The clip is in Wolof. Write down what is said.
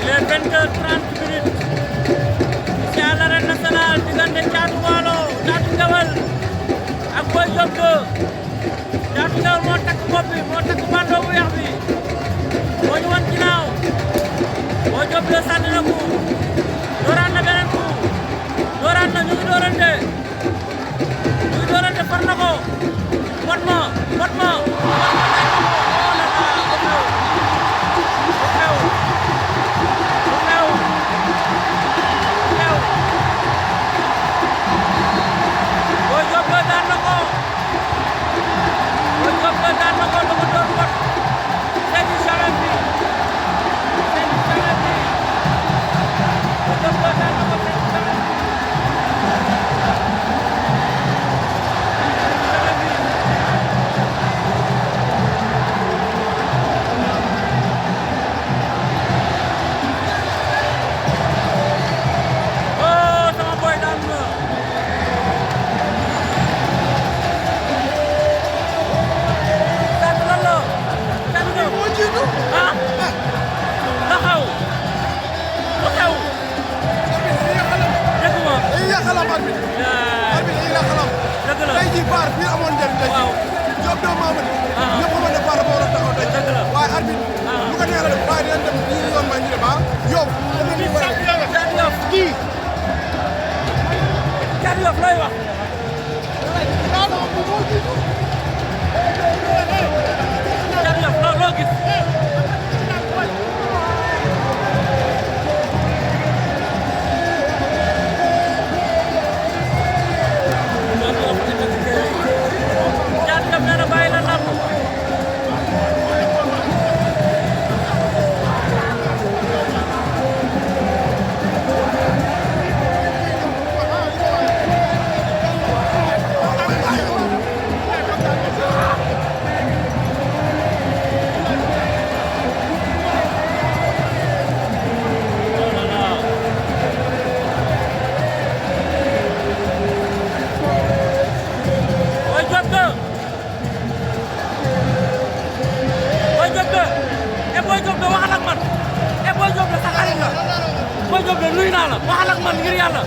Il est 20h30 ici à l'arène nationale diggante Thiatou Walo Thiatou Nguéweul ak Boy Diop 2. Thiatou Nguéweul moo takk bopp bi moo takk bandeau bu weex bi moo ñu wan ginnaaw Boy Diop 2 sànni na ko dooraat na beneen ko dooraat na ñu ngi doorante far na ko mot ma tey jii baar fii amoon njëriñ tey Diop doo Mamady ñëpp xamoon ne baar la moo war a taxaw tey waaye arbitre lu ko neex la def waaye dinañ dem ñu yoon may ñu dem yow Thiatou Yoff kii Thiatou Yoff looy wax Thiatou Yoff loo gis Boy Diop de waxal ak man Boy Diop de sa xarit la Boy Diop de nuyu naa la waxal ak man ngir yàlla